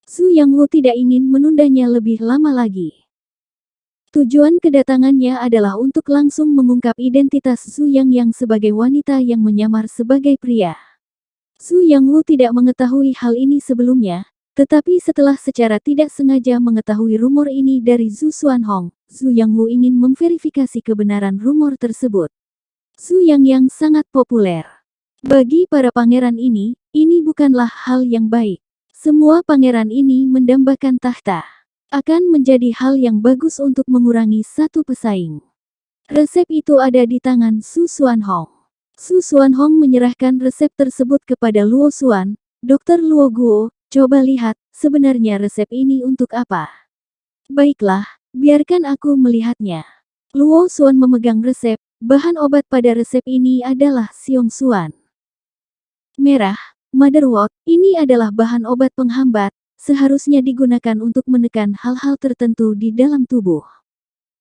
Su Yangwu tidak ingin menundanya lebih lama lagi. Tujuan kedatangannya adalah untuk langsung mengungkap identitas Su Yang sebagai wanita yang menyamar sebagai pria. Su Yangwu tidak mengetahui hal ini sebelumnya, tetapi setelah secara tidak sengaja mengetahui rumor ini dari Zhu Xuanhong, Su Yangwu ingin memverifikasi kebenaran rumor tersebut. Su Yang sangat populer. Bagi para pangeran ini bukanlah hal yang baik. Semua pangeran ini mendambakan tahta. Akan menjadi hal yang bagus untuk mengurangi satu pesaing. Resep itu ada di tangan Su Xuanhong. Su Xuanhong menyerahkan resep tersebut kepada Luo Xuan. Dokter Luo Guo, coba lihat, sebenarnya resep ini untuk apa? Baiklah, biarkan aku melihatnya. Luo Xuan memegang resep. Bahan obat pada resep ini adalah Xiong Xuan. Merah, Motherwort, ini adalah bahan obat penghambat, seharusnya digunakan untuk menekan hal-hal tertentu di dalam tubuh.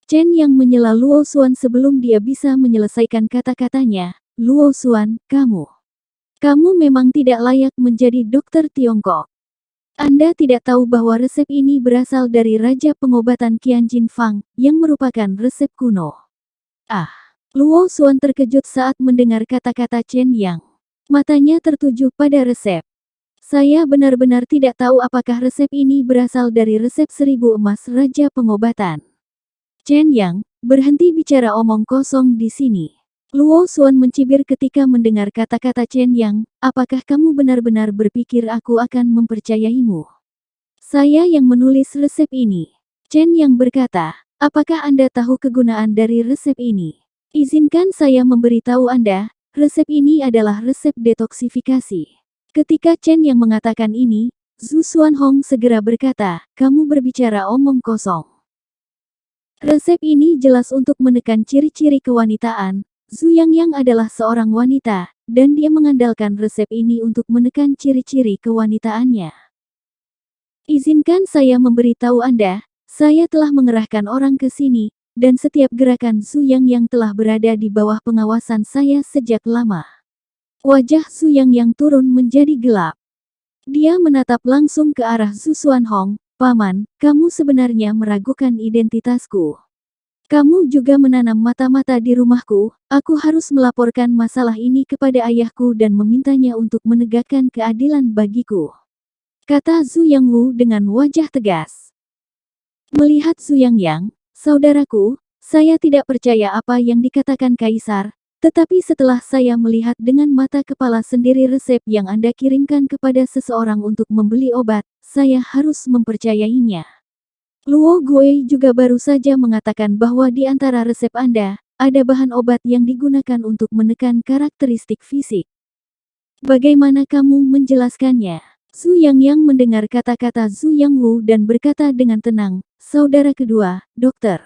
Chen yang menyela Luo Xuan sebelum dia bisa menyelesaikan kata-katanya. Luo Xuan, kamu memang tidak layak menjadi dokter Tiongkok. Anda tidak tahu bahwa resep ini berasal dari Raja Pengobatan Qianjin Fang, yang merupakan resep kuno. Luo Xuan terkejut saat mendengar kata-kata Chen Yang. Matanya tertuju pada resep. Saya benar-benar tidak tahu apakah resep ini berasal dari resep 1000 emas Raja Pengobatan. Chen Yang, berhenti bicara omong kosong di sini. Luo Xuan mencibir ketika mendengar kata-kata Chen Yang, apakah kamu benar-benar berpikir aku akan mempercayaimu? Saya yang menulis resep ini. Chen Yang berkata, apakah Anda tahu kegunaan dari resep ini? Izinkan saya memberitahu Anda, resep ini adalah resep detoksifikasi. Ketika Chen yang mengatakan ini, Zhu Xuanhong segera berkata, kamu berbicara omong kosong. Resep ini jelas untuk menekan ciri-ciri kewanitaan. Zhu Yang adalah seorang wanita, dan dia mengandalkan resep ini untuk menekan ciri-ciri kewanitaannya. Izinkan saya memberitahu Anda, saya telah mengerahkan orang ke sini, dan setiap gerakan Zhu Yang telah berada di bawah pengawasan saya sejak lama. Wajah Zhu Yang turun menjadi gelap. Dia menatap langsung ke arah Zhu Xuanhong, Paman, kamu sebenarnya meragukan identitasku. Kamu juga menanam mata-mata di rumahku, aku harus melaporkan masalah ini kepada ayahku dan memintanya untuk menegakkan keadilan bagiku. Kata Zhu Yangwu dengan wajah tegas. Melihat Zhu Yang, saudaraku, saya tidak percaya apa yang dikatakan Kaisar, tetapi setelah saya melihat dengan mata kepala sendiri resep yang Anda kirimkan kepada seseorang untuk membeli obat, saya harus mempercayainya. Luo Guo juga baru saja mengatakan bahwa di antara resep Anda, ada bahan obat yang digunakan untuk menekan karakteristik fisik. Bagaimana kamu menjelaskannya? Su Yang mendengar kata-kata Zhu Yangwu dan berkata dengan tenang, saudara kedua, dokter.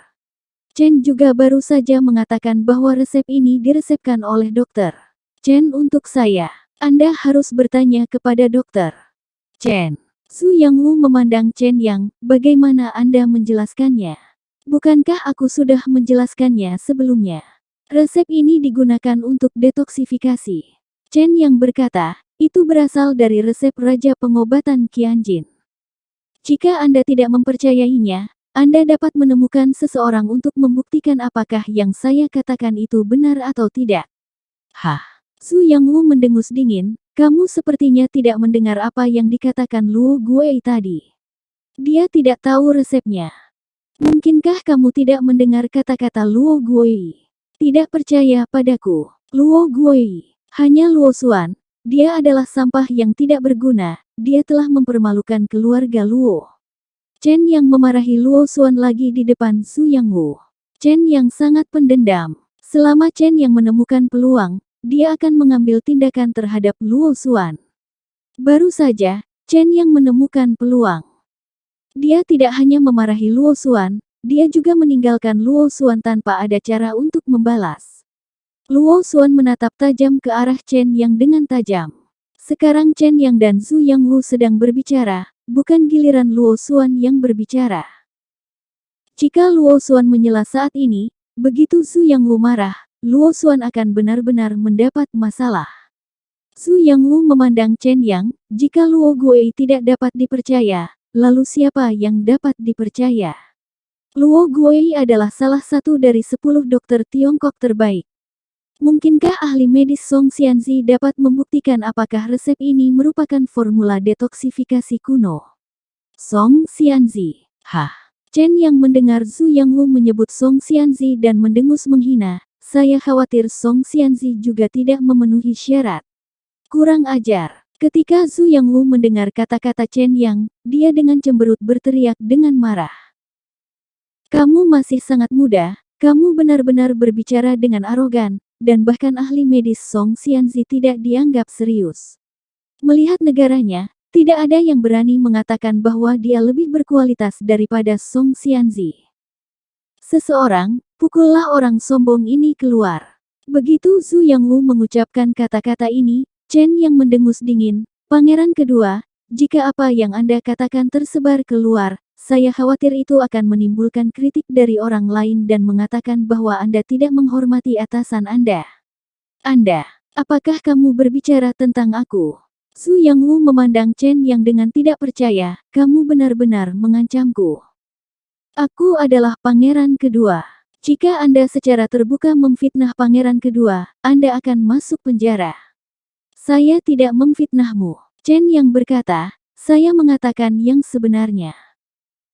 Chen juga baru saja mengatakan bahwa resep ini diresepkan oleh dokter. Chen untuk saya. Anda harus bertanya kepada dokter. Chen. Su Yangwu memandang Chen Yang, bagaimana Anda menjelaskannya? Bukankah aku sudah menjelaskannya sebelumnya? Resep ini digunakan untuk detoksifikasi. Chen Yang berkata, itu berasal dari resep Raja Pengobatan Qianjin. Jika Anda tidak mempercayainya, Anda dapat menemukan seseorang untuk membuktikan apakah yang saya katakan itu benar atau tidak. Su Yangwu mendengus dingin, kamu sepertinya tidak mendengar apa yang dikatakan Luo Guo tadi. Dia tidak tahu resepnya. Mungkinkah kamu tidak mendengar kata-kata Luo Guo? Tidak percaya padaku. Luo Guo. Hanya Luo Xuan. Dia adalah sampah yang tidak berguna. Dia telah mempermalukan keluarga Luo. Chen yang memarahi Luo Xuan lagi di depan Su Yangwu. Chen yang sangat pendendam. Selama Chen yang menemukan peluang, dia akan mengambil tindakan terhadap Luo Xuan. Baru saja, Chen yang menemukan peluang. Dia tidak hanya memarahi Luo Xuan, dia juga meninggalkan Luo Xuan tanpa ada cara untuk membalas. Luo Xuan menatap tajam ke arah Chen yang dengan tajam. Sekarang Chen Yang dan Zhu Yangwu sedang berbicara, bukan giliran Luo Xuan yang berbicara. Jika Luo Xuan menyela saat ini, begitu Zhu Yangwu marah, Luo Xuan akan benar-benar mendapat masalah. Zhu Yangwu memandang Chen Yang, jika Luo Guo tidak dapat dipercaya, lalu siapa yang dapat dipercaya? Luo Guowei adalah salah satu dari 10 dokter Tiongkok terbaik. Mungkinkah ahli medis Song Xianzi dapat membuktikan apakah resep ini merupakan formula detoksifikasi kuno? Song Xianzi. Hah? Chen yang mendengar Zhu Yangwu menyebut Song Xianzi dan mendengus menghina. Saya khawatir Song Xianzi juga tidak memenuhi syarat. Kurang ajar. Ketika Zhu Yangwu mendengar kata-kata Chen Yang, dia dengan cemberut berteriak dengan marah. Kamu masih sangat muda, kamu benar-benar berbicara dengan arogan, dan bahkan ahli medis Song Xianzi tidak dianggap serius. Melihat negaranya, tidak ada yang berani mengatakan bahwa dia lebih berkualitas daripada Song Xianzi. Seseorang, pukullah orang sombong ini keluar. Begitu Zhu Yangwu mengucapkan kata-kata ini, Chen yang mendengus dingin, Pangeran kedua, jika apa yang Anda katakan tersebar keluar, saya khawatir itu akan menimbulkan kritik dari orang lain dan mengatakan bahwa Anda tidak menghormati atasan Anda. Anda, apakah kamu berbicara tentang aku? Zhu Yangwu memandang Chen yang dengan tidak percaya, kamu benar-benar mengancamku. Aku adalah pangeran kedua. Jika Anda secara terbuka memfitnah pangeran kedua, Anda akan masuk penjara. Saya tidak memfitnahmu. Chen yang berkata, saya mengatakan yang sebenarnya.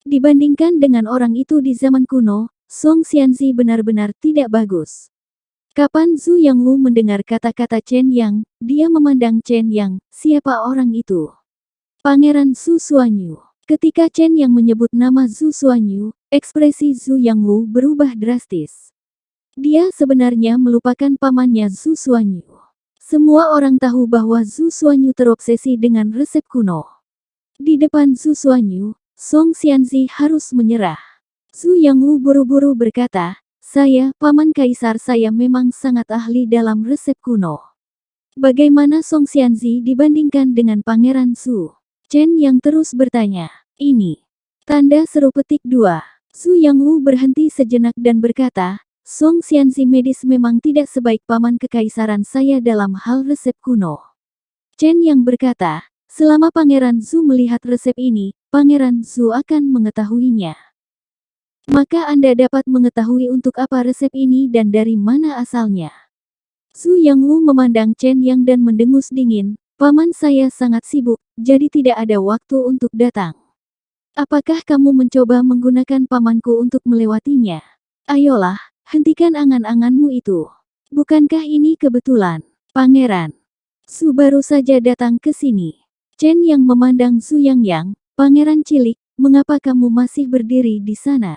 Dibandingkan dengan orang itu di zaman kuno, Song Xianzi benar-benar tidak bagus. Kapan Zhu Yangwu mendengar kata-kata Chen Yang, dia memandang Chen Yang, siapa orang itu? Pangeran Zhu Xuanyu. Ketika Chen Yang menyebut nama Zhu Xuanyu, ekspresi Zhu Yangwu berubah drastis. Dia sebenarnya melupakan pamannya Zhu Xuanyu. Semua orang tahu bahwa Zhu Xuanyu terobsesi dengan resep kuno. Di depan Zhu Xuanyu, Song Xianzi harus menyerah. Zhu Yangwu buru-buru berkata, saya, paman kaisar saya memang sangat ahli dalam resep kuno. Bagaimana Song Xianzi dibandingkan dengan Pangeran Zhu? Chen yang terus bertanya, ini. Tanda seru petik 2. Zhu Yangwu berhenti sejenak dan berkata, Song Xianzi medis memang tidak sebaik paman kekaisaran saya dalam hal resep kuno. Chen yang berkata, selama Pangeran Zhu melihat resep ini, Pangeran Zhu akan mengetahuinya. Maka Anda dapat mengetahui untuk apa resep ini dan dari mana asalnya. Zhu Yangwu memandang Chen Yang dan mendengus dingin, paman saya sangat sibuk, jadi tidak ada waktu untuk datang. Apakah kamu mencoba menggunakan pamanku untuk melewatinya? Ayolah, hentikan angan-anganmu itu. Bukankah ini kebetulan, Pangeran? Zhu baru saja datang ke sini. Chen yang memandang Zhu Yang, Pangeran cilik, mengapa kamu masih berdiri di sana?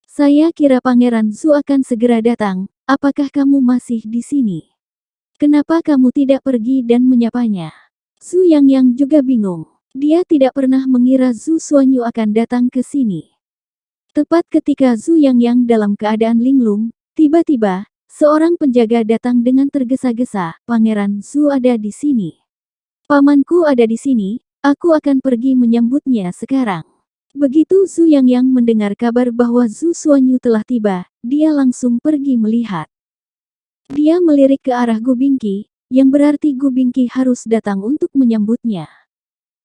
Saya kira Pangeran Zhu akan segera datang, apakah kamu masih di sini? Kenapa kamu tidak pergi dan menyapanya? Zhu Yang juga bingung. Dia tidak pernah mengira Zhu Xuanyu akan datang ke sini. Tepat ketika Zhu Yang dalam keadaan linglung, tiba-tiba, seorang penjaga datang dengan tergesa-gesa, Pangeran Zhu ada di sini. Pamanku ada di sini, aku akan pergi menyambutnya sekarang. Begitu Zhu Yang mendengar kabar bahwa Zhu Xuanyu telah tiba, dia langsung pergi melihat. Dia melirik ke arah Gu Bingqi, yang berarti Gu Bingqi harus datang untuk menyambutnya.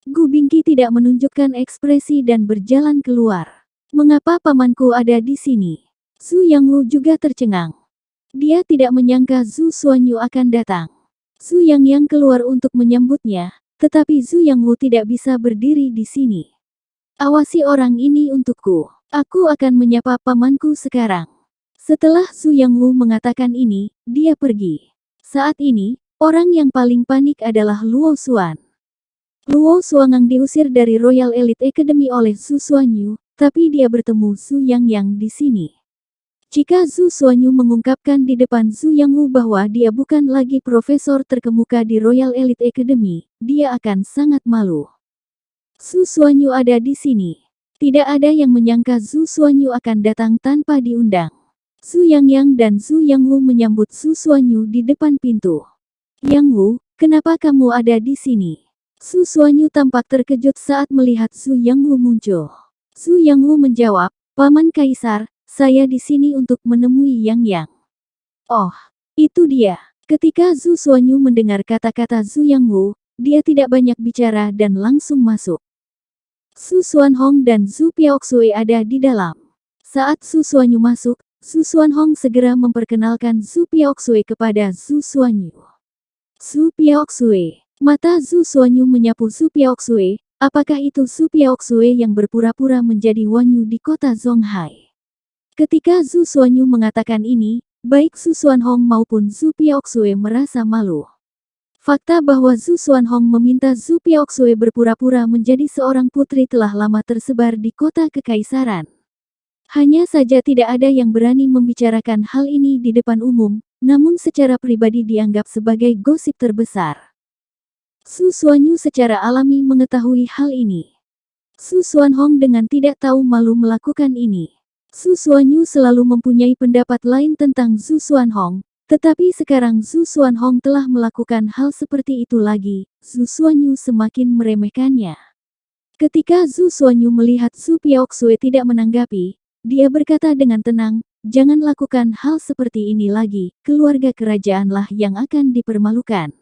Gu Bingqi tidak menunjukkan ekspresi dan berjalan keluar. Mengapa pamanku ada di sini? Zhu Yangwu juga tercengang. Dia tidak menyangka Zhu Xuanyu akan datang. Zhu Yang keluar untuk menyambutnya, tetapi Zhu Yangwu tidak bisa berdiri di sini. Awasi orang ini untukku. Aku akan menyapa pamanku sekarang. Setelah Zhu Yangwu mengatakan ini, dia pergi. Saat ini, orang yang paling panik adalah Luo Xuan. Luo Xuangang diusir dari Royal Elite Academy oleh Zhu Xuanyu, tapi dia bertemu Zhu Yang di sini. Jika Zhu Xuanyu mengungkapkan di depan Zhu Yangwu bahwa dia bukan lagi profesor terkemuka di Royal Elite Academy, dia akan sangat malu. Zhu Xuanyu ada di sini. Tidak ada yang menyangka Zhu Xuanyu akan datang tanpa diundang. Zhu Yang dan Zhu Yangwu menyambut Zhu Xuanyu di depan pintu. Yangwu, kenapa kamu ada di sini? Zhu Xuanyu tampak terkejut saat melihat Zhu Yangwu muncul. Zhu Yangwu menjawab, Paman Kaisar, saya di sini untuk menemui Yang. Oh, itu dia. Ketika Zhu Xuanyu mendengar kata-kata Zhu Yangwu, dia tidak banyak bicara dan langsung masuk. Su Xuanhong dan Zhu Piaoxue ada di dalam. Saat Su Xuanyu masuk, Su Xuanhong segera memperkenalkan Zhu Piaoxue kepada Zhu Xuanyu. Zhu Piaoxue. Mata Zhu Xuanyu menyapu Zhu Piaoxue. Apakah itu Zhu Piaoxue yang berpura-pura menjadi Wanyu di kota Zonghai? Ketika Zhu Xuanyu mengatakan ini, baik Su Xuanhong maupun Zhu Piaoxue merasa malu. Fakta bahwa Zhu Xuanhong meminta Zhu Piaoxue berpura-pura menjadi seorang putri telah lama tersebar di kota kekaisaran. Hanya saja tidak ada yang berani membicarakan hal ini di depan umum, namun secara pribadi dianggap sebagai gosip terbesar. Su Xuanyu secara alami mengetahui hal ini. Su Xuanhong dengan tidak tahu malu melakukan ini. Su Xuanyu selalu mempunyai pendapat lain tentang Zhu Xuanhong, tetapi sekarang Zhu Xuanhong telah melakukan hal seperti itu lagi, Zhu Xuanyu semakin meremehkannya. Ketika Zhu Xuanyu melihat Zhu Piaoxue tidak menanggapi, dia berkata dengan tenang, jangan lakukan hal seperti ini lagi, keluarga kerajaanlah yang akan dipermalukan.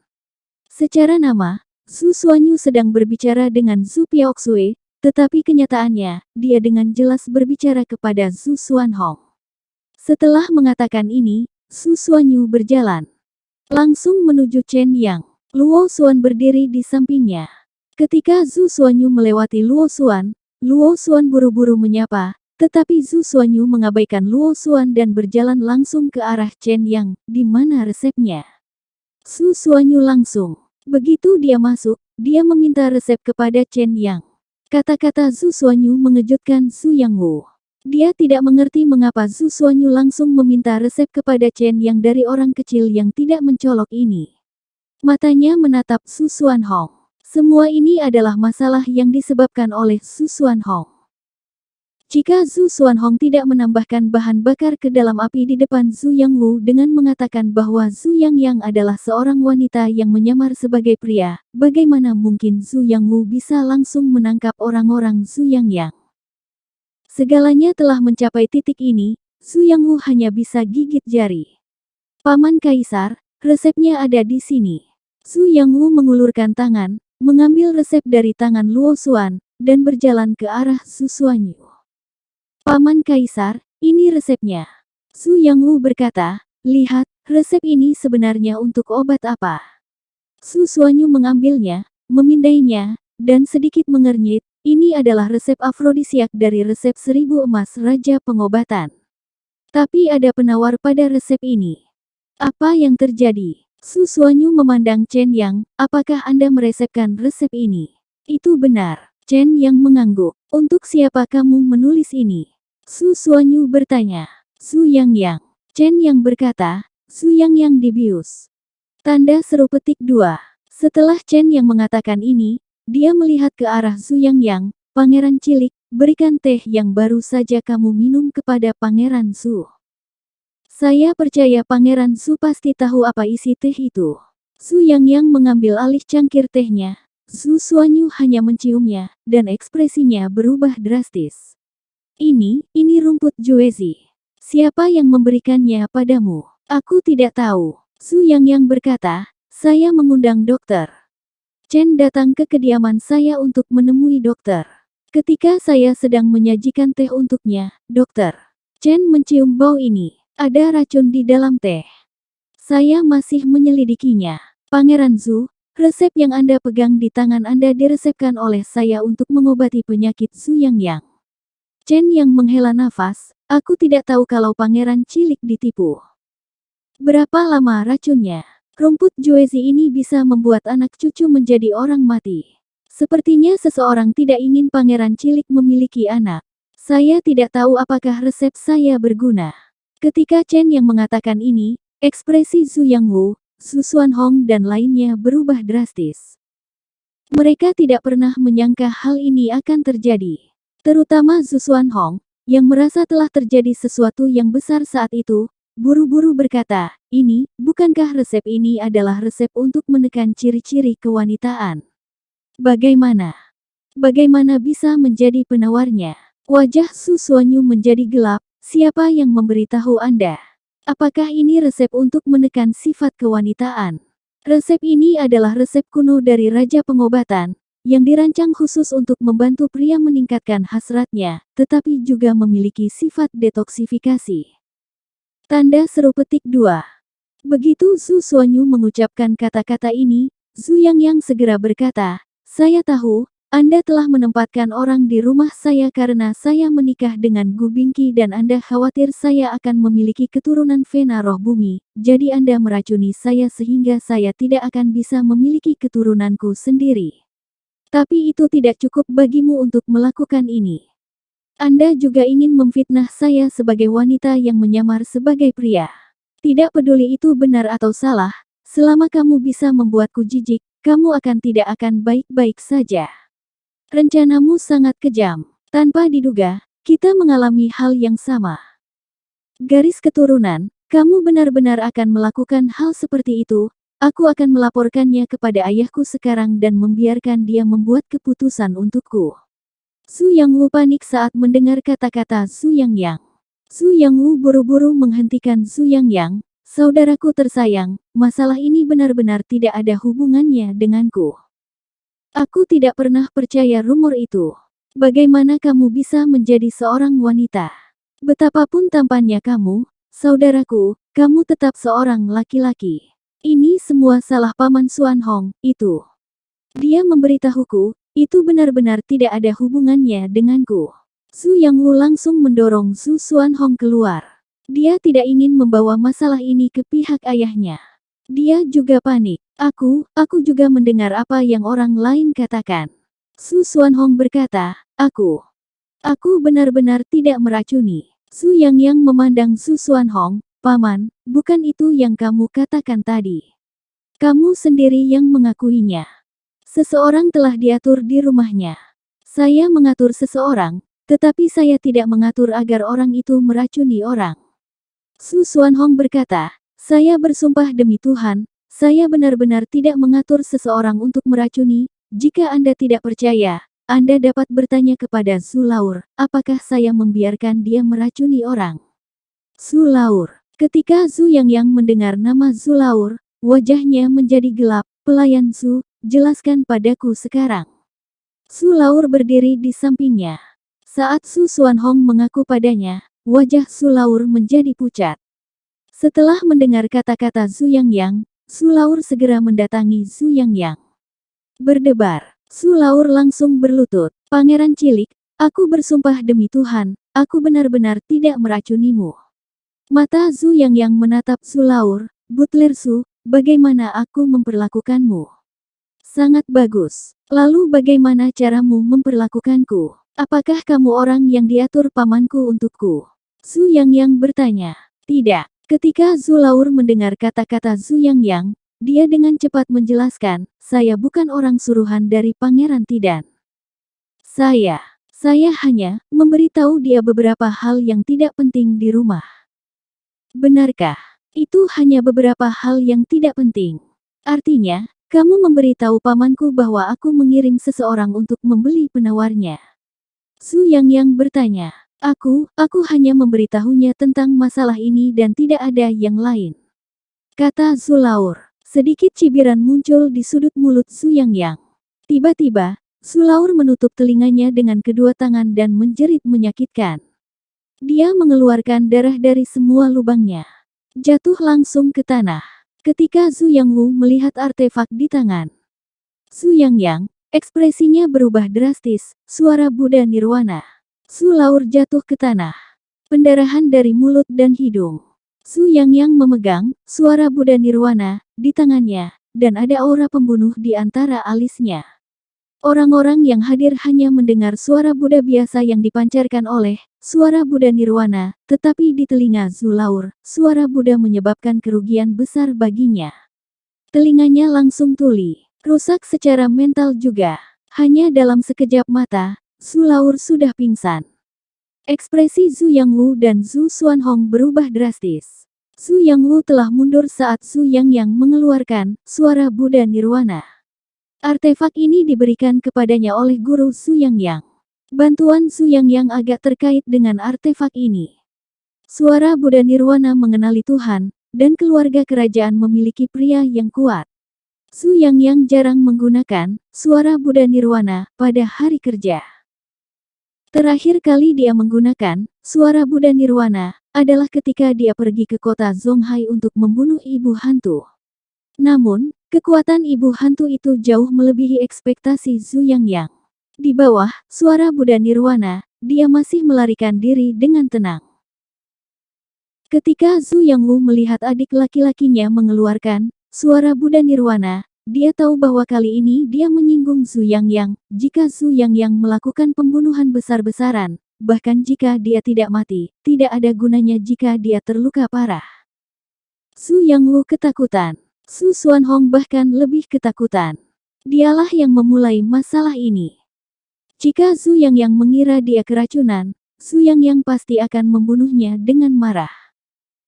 Secara nama, Zhu Xuanyu sedang berbicara dengan Zhu Piaoxue, tetapi kenyataannya, dia dengan jelas berbicara kepada Zhu Xuanhong. Setelah mengatakan ini, Zhu Xuanyu berjalan langsung menuju Chen Yang. Luo Xuan berdiri di sampingnya. Ketika Zhu Xuanyu melewati Luo Xuan buru-buru menyapa, tetapi Zhu Xuanyu mengabaikan Luo Xuan dan berjalan langsung ke arah Chen Yang, di mana resepnya. Zhu Xuanyu langsung. Begitu dia masuk, dia meminta resep kepada Chen Yang. Kata-kata Zhu Xuanyu mengejutkan Zhu Yangwu. Dia tidak mengerti mengapa Zhu Xuanyu langsung meminta resep kepada Chen Yang dari orang kecil yang tidak mencolok ini. Matanya menatap Zhu Xuanhong. Semua ini adalah masalah yang disebabkan oleh Zhu Xuanhong. Jika Zhu Xuanhong tidak menambahkan bahan bakar ke dalam api di depan Zhu Yangwu dengan mengatakan bahwa Zhu Yangyang adalah seorang wanita yang menyamar sebagai pria, bagaimana mungkin Zhu Yangwu bisa langsung menangkap orang-orang Zhu Yangyang? Segalanya telah mencapai titik ini, Zhu Yangwu hanya bisa gigit jari. Paman Kaisar, resepnya ada di sini. Zhu Yangwu mengulurkan tangan, mengambil resep dari tangan Luo Xuan, dan berjalan ke arah Zhu Xuanyu. Paman Kaisar, ini resepnya. Zhu Yangwu berkata, lihat, resep ini sebenarnya untuk obat apa? Zhu Xuanyu mengambilnya, memindainya, dan sedikit mengernyit, ini adalah resep afrodisiak dari resep 1000 emas Raja Pengobatan. Tapi ada penawar pada resep ini. Apa yang terjadi? Zhu Xuanyu memandang Chen Yang, apakah Anda meresepkan resep ini? Itu benar. Chen Yang mengangguk. Untuk siapa kamu menulis ini? Zhu Xuanyu bertanya. Zhu Yangyang. Chen Yang berkata, Zhu Yangyang dibius. Tanda seru petik 2. Setelah Chen Yang mengatakan ini, dia melihat ke arah Zhu Yangyang. Pangeran cilik, berikan teh yang baru saja kamu minum kepada Pangeran Zhu. Saya percaya Pangeran Zhu pasti tahu apa isi teh itu. Zhu Yangyang mengambil alih cangkir tehnya. Zhu Xuanyu hanya menciumnya, dan ekspresinya berubah drastis. Ini rumput Juezi. Siapa yang memberikannya padamu? Aku tidak tahu. Zhu Yangyang berkata, saya mengundang dokter. Chen datang ke kediaman saya untuk menemui dokter. Ketika saya sedang menyajikan teh untuknya, dokter. Chen mencium bau ini. Ada racun di dalam teh. Saya masih menyelidikinya. Pangeran Zhu, resep yang Anda pegang di tangan Anda diresepkan oleh saya untuk mengobati penyakit Zhu Yangyang. Chen yang menghela nafas, aku tidak tahu kalau pangeran cilik ditipu. Berapa lama racunnya? Rumput Juezi ini bisa membuat anak cucu menjadi orang mati. Sepertinya seseorang tidak ingin pangeran cilik memiliki anak. Saya tidak tahu apakah resep saya berguna. Ketika Chen yang mengatakan ini, ekspresi Zhu Yangwu, Zhu Xuanhong dan lainnya berubah drastis. Mereka tidak pernah menyangka hal ini akan terjadi. Terutama Zhu Xuanhong, yang merasa telah terjadi sesuatu yang besar saat itu, buru-buru berkata, bukankah resep ini adalah resep untuk menekan ciri-ciri kewanitaan? Bagaimana bisa menjadi penawarnya? Wajah Zhu Xuanyu menjadi gelap, siapa yang memberitahu Anda? Apakah ini resep untuk menekan sifat kewanitaan? Resep ini adalah resep kuno dari Raja Pengobatan, yang dirancang khusus untuk membantu pria meningkatkan hasratnya, tetapi juga memiliki sifat detoksifikasi. Tanda seru petik 2. Begitu Zhu Xuanyu mengucapkan kata-kata ini, Zhu Yangyang segera berkata, "Saya tahu, Anda telah menempatkan orang di rumah saya karena saya menikah dengan Gu Bingqi dan Anda khawatir saya akan memiliki keturunan Vena roh bumi, jadi Anda meracuni saya sehingga saya tidak akan bisa memiliki keturunanku sendiri. Tapi itu tidak cukup bagimu untuk melakukan ini. Anda juga ingin memfitnah saya sebagai wanita yang menyamar sebagai pria. Tidak peduli itu benar atau salah, selama kamu bisa membuatku jijik, kamu tidak akan baik-baik saja. Rencanamu sangat kejam. Tanpa diduga, kita mengalami hal yang sama. Garis keturunan, kamu benar-benar akan melakukan hal seperti itu. Aku akan melaporkannya kepada ayahku sekarang dan membiarkan dia membuat keputusan untukku." Zhu Yangwu panik saat mendengar kata-kata Zhu Yangyang. Zhu Yangwu buru-buru menghentikan Zhu Yangyang, "Saudaraku tersayang, masalah ini benar-benar tidak ada hubungannya denganku. Aku tidak pernah percaya rumor itu. Bagaimana kamu bisa menjadi seorang wanita? Betapapun tampannya kamu, saudaraku, kamu tetap seorang laki-laki. Ini semua salah Paman Xuan Hong, itu. Dia memberitahuku, itu benar-benar tidak ada hubungannya denganku." Zhu Yangwu langsung mendorong Zhu Xuan Hong keluar. Dia tidak ingin membawa masalah ini ke pihak ayahnya. Dia juga panik. Aku juga mendengar apa yang orang lain katakan. Zhu Xuan Hong berkata, Aku benar-benar tidak meracuni." Zhu Yangyang memandang Zhu Xuan Hong, "Paman, bukan itu yang kamu katakan tadi. Kamu sendiri yang mengakuinya. Seseorang telah diatur di rumahnya. Saya mengatur seseorang, tetapi saya tidak mengatur agar orang itu meracuni orang." Zhu Xuan Hong berkata, "Saya bersumpah demi Tuhan, saya benar-benar tidak mengatur seseorang untuk meracuni. Jika Anda tidak percaya, Anda dapat bertanya kepada Zhu Laur, apakah saya membiarkan dia meracuni orang." Zhu Laur. Ketika Zhu Yangyang mendengar nama Zhu Laur, wajahnya menjadi gelap. "Pelayan Zhu, jelaskan padaku sekarang." Zhu Laur berdiri di sampingnya. Saat Zhu Xuan Hong mengaku padanya, wajah Zhu Laur menjadi pucat. Setelah mendengar kata-kata Zhu Yangyang, Zhu Laur segera mendatangi Zhu Yangyang. Berdebar, Zhu Laur langsung berlutut, "Pangeran cilik, aku bersumpah demi Tuhan, aku benar-benar tidak meracunimu." Mata Zhu Yangyang menatap Zhu Laur, "Butler Zhu, bagaimana aku memperlakukanmu?" "Sangat bagus. Lalu bagaimana caramu memperlakukanku? Apakah kamu orang yang diatur pamanku untukku?" Zhu Yangyang bertanya. "Tidak." Ketika Zhu Laur mendengar kata-kata Zhu Yangyang, dia dengan cepat menjelaskan, "Saya bukan orang suruhan dari Pangeran Tidan. Saya hanya memberitahu dia beberapa hal yang tidak penting di rumah." "Benarkah? Itu hanya beberapa hal yang tidak penting. Artinya, kamu memberitahu pamanku bahwa aku mengirim seseorang untuk membeli penawarnya?" Zhu Yangyang bertanya. Aku hanya memberitahunya tentang masalah ini dan tidak ada yang lain," kata Zhu Laur. Sedikit cibiran muncul di sudut mulut Zhu Yangyang. Tiba-tiba, Zhu Laur menutup telinganya dengan kedua tangan dan menjerit menyakitkan. Dia mengeluarkan darah dari semua lubangnya. Jatuh langsung ke tanah. Ketika Zhu Yangwu melihat artefak di tangan Zhu Yangyang, ekspresinya berubah drastis, suara Buddha Nirwana. Zhu Laur jatuh ke tanah. Pendarahan dari mulut dan hidung. Zhu Yangyang memegang suara Buddha Nirwana di tangannya, dan ada aura pembunuh di antara alisnya. Orang-orang yang hadir hanya mendengar suara Buddha biasa yang dipancarkan oleh suara Buddha Nirwana, tetapi di telinga Zhu Laur, suara Buddha menyebabkan kerugian besar baginya. Telinganya langsung tuli, rusak secara mental juga. Hanya dalam sekejap mata, Zhu Laur sudah pingsan. Ekspresi Zhu Yangwu dan Zhu Xuan Hong berubah drastis. Zhu Yangwu telah mundur saat Zhu Yangyang mengeluarkan suara Buddha Nirwana. Artefak ini diberikan kepadanya oleh guru Zhu Yangyang. Bantuan Zhu Yangyang agak terkait dengan artefak ini. Suara Buddha Nirwana mengenali Tuhan, dan keluarga kerajaan memiliki pria yang kuat. Su Yang jarang menggunakan suara Buddha Nirwana pada hari kerja. Terakhir kali dia menggunakan suara Buddha Nirwana adalah ketika dia pergi ke kota Zonghai untuk membunuh ibu hantu. Namun, kekuatan ibu hantu itu jauh melebihi ekspektasi Su Yang. Di bawah suara Buddha Nirwana, dia masih melarikan diri dengan tenang. Ketika Zhu Yangwu melihat adik laki-lakinya mengeluarkan suara Buddha Nirwana, dia tahu bahwa kali ini dia menyinggung Zhu Yang. Jika Zhu Yang melakukan pembunuhan besar-besaran, bahkan jika dia tidak mati, tidak ada gunanya jika dia terluka parah. Zhu Yangwu ketakutan. Su Xuanhong bahkan lebih ketakutan. Dialah yang memulai masalah ini. Jika Zhu Yang mengira dia keracunan, Zhu Yang pasti akan membunuhnya dengan marah.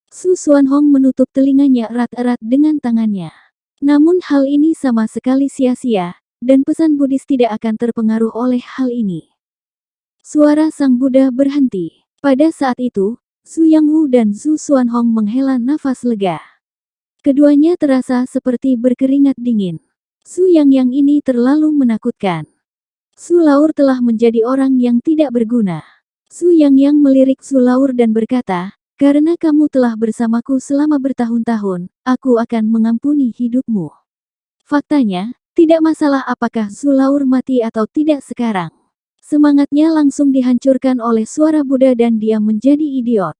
Su Xuanhong menutup telinganya erat-erat dengan tangannya. Namun hal ini sama sekali sia-sia, dan pesan Buddhis tidak akan terpengaruh oleh hal ini. Suara Sang Buddha berhenti. Pada saat itu, Su Yangwu dan Su Xuanhong menghela nafas lega. Keduanya terasa seperti berkeringat dingin. Su Yang ini terlalu menakutkan. Su Laur telah menjadi orang yang tidak berguna. Su Yang melirik Su Laur dan berkata, "Karena kamu telah bersamaku selama bertahun-tahun, aku akan mengampuni hidupmu." Faktanya, tidak masalah apakah Su Laur mati atau tidak sekarang. Semangatnya langsung dihancurkan oleh suara Buddha dan dia menjadi idiot.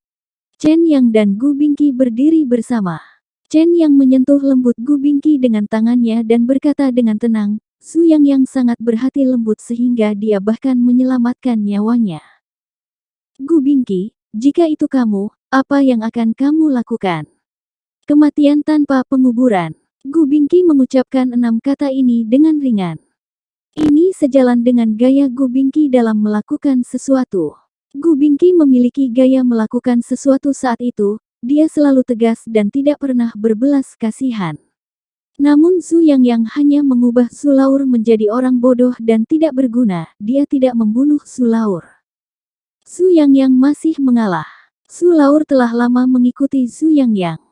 Chen Yang dan Gu Bingqi berdiri bersama. Chen Yang menyentuh lembut Gu Bingqi dengan tangannya dan berkata dengan tenang, Su Yang sangat berhati lembut sehingga dia bahkan menyelamatkan nyawanya. Gu Bingqi, jika itu kamu, apa yang akan kamu lakukan? Kematian tanpa penguburan. Gu Bingqi mengucapkan 6 kata ini dengan ringan. Ini sejalan dengan gaya Gu Bingqi dalam melakukan sesuatu. Gu Bingqi memiliki gaya melakukan sesuatu saat itu, dia selalu tegas dan tidak pernah berbelas kasihan. Namun Zhu Yang hanya mengubah Su Laur menjadi orang bodoh dan tidak berguna, dia tidak membunuh Su Laur. Zhu Yang masih mengalah. Su Laur telah lama mengikuti Zhu Yang.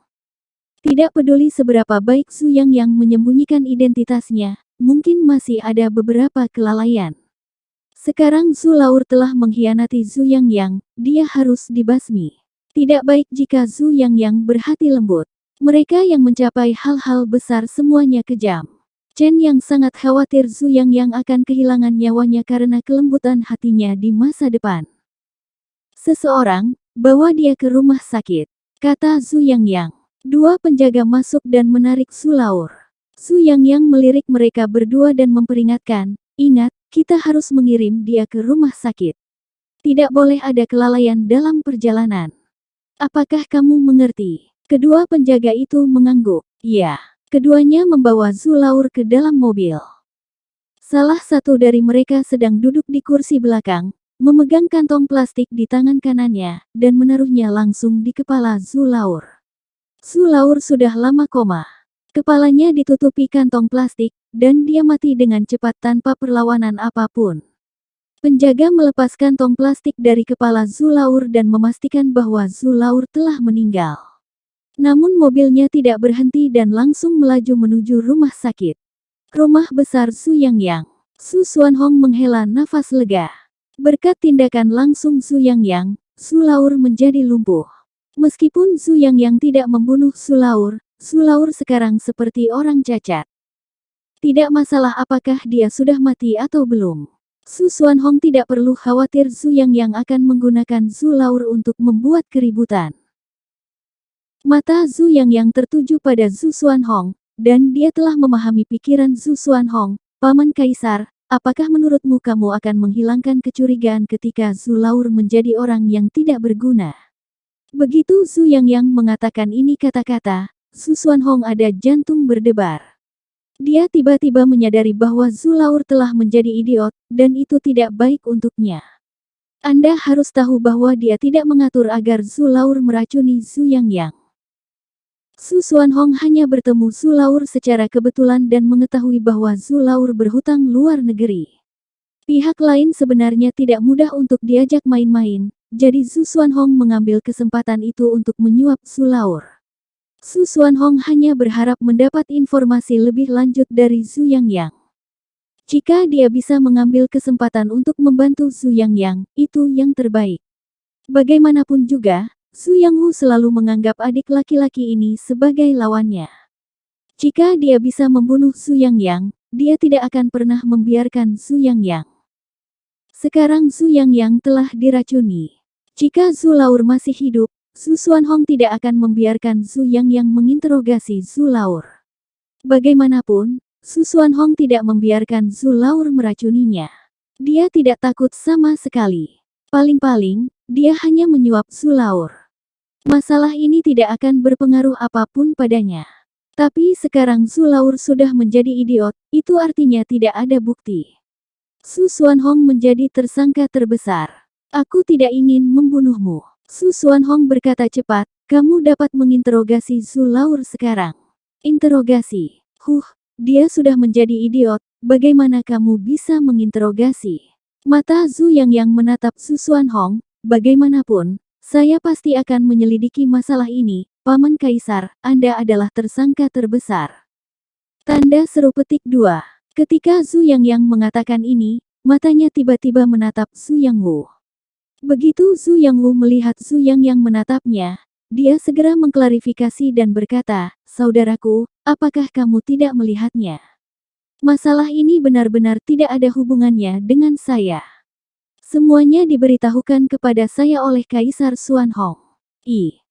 Tidak peduli seberapa baik Zhu Yang menyembunyikan identitasnya, mungkin masih ada beberapa kelalaian. Sekarang Su Laur telah mengkhianati Zhu Yang, dia harus dibasmi. Tidak baik jika Zhu Yang berhati lembut. Mereka yang mencapai hal-hal besar semuanya kejam. Chen Yang sangat khawatir Zhu Yang akan kehilangan nyawanya karena kelembutan hatinya di masa depan. Seseorang bawa dia ke rumah sakit, kata Zhu Yang. 2 penjaga masuk dan menarik Su Laur. Zhu Yang melirik mereka berdua dan memperingatkan, ingat, kita harus mengirim dia ke rumah sakit. Tidak boleh ada kelalaian dalam perjalanan. Apakah kamu mengerti? Kedua penjaga itu mengangguk. Ya. Keduanya membawa Su Laur ke dalam mobil. Salah satu dari mereka sedang duduk di kursi belakang, memegang kantong plastik di tangan kanannya, dan menaruhnya langsung di kepala Su Laur. Su Laur sudah lama koma. Kepalanya ditutupi kantong plastik, dan dia mati dengan cepat tanpa perlawanan apapun. Penjaga melepas kantong plastik dari kepala Su Laur dan memastikan bahwa Su Laur telah meninggal. Namun mobilnya tidak berhenti dan langsung melaju menuju rumah sakit. Rumah besar Su Yang. Su Xuanhong menghela nafas lega. Berkat tindakan langsung Su Yang, Su Laur menjadi lumpuh. Meskipun Su Yang tidak membunuh Su Laur sekarang seperti orang cacat. Tidak masalah apakah dia sudah mati atau belum. Su Xuanhong tidak perlu khawatir Su Yang akan menggunakan Su Laur untuk membuat keributan. Mata Zhu Yang tertuju pada Su Xuanhong, dan dia telah memahami pikiran Su Xuanhong, Paman Kaisar. Apakah menurutmu kamu akan menghilangkan kecurigaan ketika Su Laur menjadi orang yang tidak berguna? Begitu Zhu Yang mengatakan ini kata-kata, Su Xuanhong ada jantung berdebar. Dia tiba-tiba menyadari bahwa Su Laur telah menjadi idiot, dan itu tidak baik untuknya. Anda harus tahu bahwa dia tidak mengatur agar Su Laur meracuni Zhu Yang. Su Xuanhong hanya bertemu Su Laur secara kebetulan dan mengetahui bahwa Su Laur berhutang luar negeri. Pihak lain sebenarnya tidak mudah untuk diajak main-main, jadi Su Xuanhong mengambil kesempatan itu untuk menyuap Su Laur. Su Xuanhong hanya berharap mendapat informasi lebih lanjut dari Zhu Yangyang. Jika dia bisa mengambil kesempatan untuk membantu Zhu Yangyang, itu yang terbaik. Bagaimanapun juga, Zhu Yangwu selalu menganggap adik laki-laki ini sebagai lawannya. Jika dia bisa membunuh Zhu Yangyang, dia tidak akan pernah membiarkan Zhu Yangyang. Sekarang Zhu Yangyang telah diracuni. Jika Zhu Laur masih hidup, Su Xuanhong tidak akan membiarkan Zhu Yangyang menginterogasi Zhu Laur. Bagaimanapun, Su Xuanhong tidak membiarkan Zhu Laur meracuninya. Dia tidak takut sama sekali. Paling-paling, dia hanya menyuap Zhu Laur. Masalah ini tidak akan berpengaruh apapun padanya. Tapi sekarang Zhu Laur sudah menjadi idiot, itu artinya tidak ada bukti. Su Xuanhong menjadi tersangka terbesar. Aku tidak ingin membunuhmu. Su Xuanhong berkata cepat, kamu dapat menginterogasi Zhu Laur sekarang. Interogasi. Dia sudah menjadi idiot, bagaimana kamu bisa menginterogasi? Mata Zhu Yangyang menatap Su Xuanhong, bagaimanapun, saya pasti akan menyelidiki masalah ini, Paman Kaisar, Anda adalah tersangka terbesar. Tanda seru petik 2. Ketika Zhu Yangyang mengatakan ini, matanya tiba-tiba menatap Zhu Yangwu. Begitu Zhu Yangwu melihat Zhu Yangyang menatapnya, dia segera mengklarifikasi dan berkata, saudaraku, apakah kamu tidak melihatnya? Masalah ini benar-benar tidak ada hubungannya dengan saya. Semuanya diberitahukan kepada saya oleh Kaisar Xuanhong.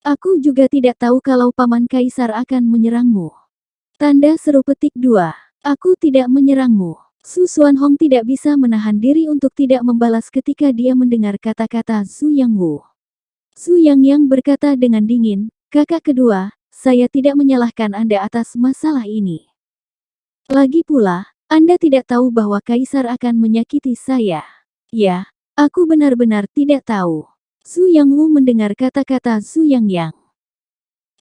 Aku juga tidak tahu kalau Paman Kaisar akan menyerangmu. Tanda seru petik 2. Aku tidak menyerangmu. Su Xuanhong tidak bisa menahan diri untuk tidak membalas ketika dia mendengar kata-kata Zhu Yangwu. Zhu Yangyang berkata dengan dingin, kakak kedua, saya tidak menyalahkan Anda atas masalah ini. Lagi pula, Anda tidak tahu bahwa Kaisar akan menyakiti saya. Ya, aku benar-benar tidak tahu. Zhu Yangwu mendengar kata-kata Zhu Yangyang.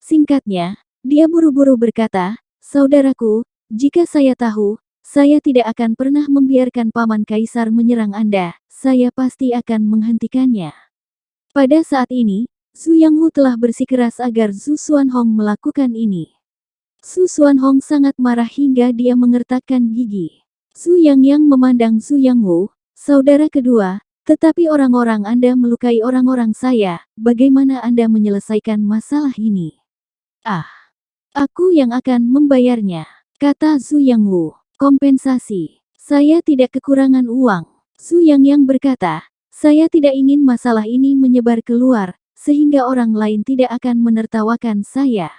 Singkatnya, dia buru-buru berkata, saudaraku, jika saya tahu, saya tidak akan pernah membiarkan Paman Kaisar menyerang Anda, saya pasti akan menghentikannya. Pada saat ini, Zhu Yangwu telah bersikeras agar Zhu Xuanhong melakukan ini. Zhu Xuanhong sangat marah hingga dia mengertakkan gigi. Zhu Yangyang memandang Zhu Yangwu, saudara kedua, tetapi orang-orang Anda melukai orang-orang saya, bagaimana Anda menyelesaikan masalah ini? Aku yang akan membayarnya, kata Zhu Yangwu. Kompensasi. Saya tidak kekurangan uang. Zhu Yangyang berkata, saya tidak ingin masalah ini menyebar keluar, sehingga orang lain tidak akan menertawakan saya.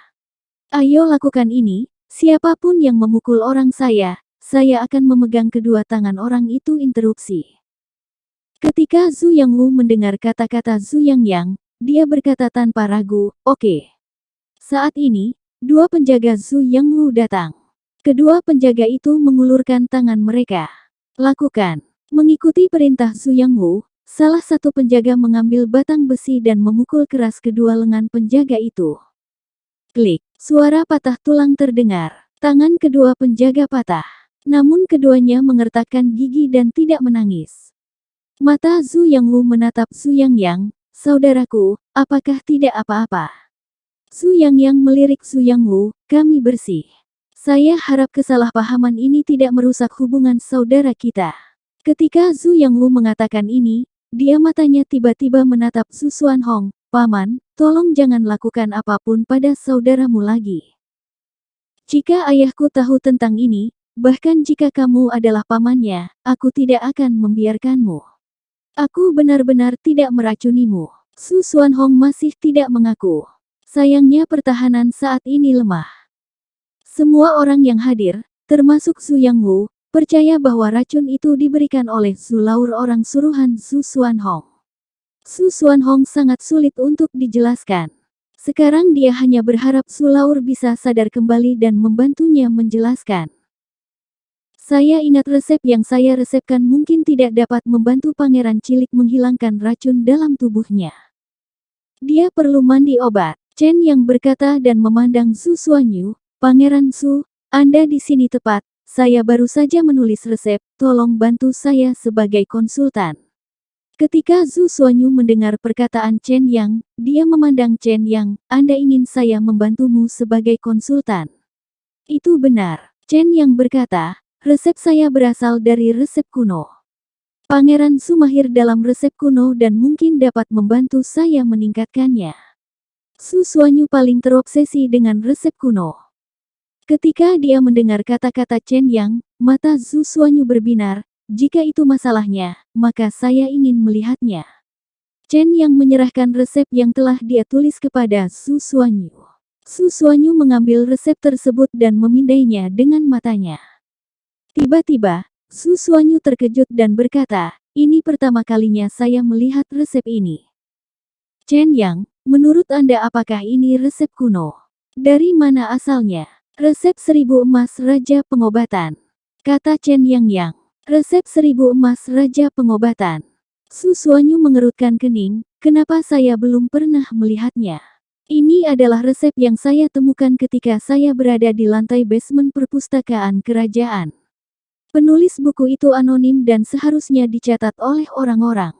Ayo lakukan ini, siapapun yang memukul orang saya akan memegang kedua tangan orang itu. Interupsi. Ketika Zhu Yangwu mendengar kata-kata Zhu Yangyang, dia berkata tanpa ragu, oke. Saat ini, dua penjaga Zhu Yangwu datang. Kedua penjaga itu mengulurkan tangan mereka. Lakukan. Mengikuti perintah Zhu Yangwu, salah satu penjaga mengambil batang besi dan memukul keras kedua lengan penjaga itu. Klik. Suara patah tulang terdengar. Tangan kedua penjaga patah. Namun keduanya mengertakkan gigi dan tidak menangis. Mata Zhu Yangwu menatap Zhu Yangyang, saudaraku, apakah tidak apa-apa? Zhu Yangyang melirik Zhu Yangwu, kami bersih. Saya harap kesalahpahaman ini tidak merusak hubungan saudara kita. Ketika Zhu Yangwu mengatakan ini, dia matanya tiba-tiba menatap Su Xuanhong, Paman, tolong jangan lakukan apapun pada saudaramu lagi. Jika ayahku tahu tentang ini, bahkan jika kamu adalah pamannya, aku tidak akan membiarkanmu. Aku benar-benar tidak meracunimu. Su Xuanhong masih tidak mengaku. Sayangnya pertahanan saat ini lemah. Semua orang yang hadir, termasuk Zhu Yangwu, percaya bahwa racun itu diberikan oleh Zhu Laur orang suruhan Su Xuanhong. Su Xuanhong sangat sulit untuk dijelaskan. Sekarang dia hanya berharap Zhu Laur bisa sadar kembali dan membantunya menjelaskan. Saya ingat resep yang saya resepkan mungkin tidak dapat membantu pangeran cilik menghilangkan racun dalam tubuhnya. Dia perlu mandi obat. Chen yang berkata dan memandang Zhu Xuanyu. Pangeran Su, Anda di sini tepat, saya baru saja menulis resep, tolong bantu saya sebagai konsultan. Ketika Zhu Xuanyu mendengar perkataan Chen Yang, dia memandang Chen Yang, "Anda ingin saya membantumu sebagai konsultan?" Itu benar. Chen Yang berkata, "Resep saya berasal dari resep kuno. Pangeran Su mahir dalam resep kuno dan mungkin dapat membantu saya meningkatkannya." Zhu Xuanyu paling terobsesi dengan resep kuno. Ketika dia mendengar kata-kata Chen Yang, mata Zhu Xuanyu berbinar. "Jika itu masalahnya, maka saya ingin melihatnya." Chen Yang menyerahkan resep yang telah dia tulis kepada Zhu Xuanyu. Zhu Xuanyu mengambil resep tersebut dan memindainya dengan matanya. Tiba-tiba, Zhu Xuanyu terkejut dan berkata, "Ini pertama kalinya saya melihat resep ini." Chen Yang, "Menurut Anda apakah ini resep kuno? Dari mana asalnya?" "Resep 1000 emas Raja Pengobatan," kata Chen Yang. "Resep 1000 emas Raja Pengobatan." Zhu Xuanyu mengerutkan kening, "Kenapa saya belum pernah melihatnya? Ini adalah resep yang saya temukan ketika saya berada di lantai basement perpustakaan kerajaan. Penulis buku itu anonim dan seharusnya dicatat oleh orang-orang.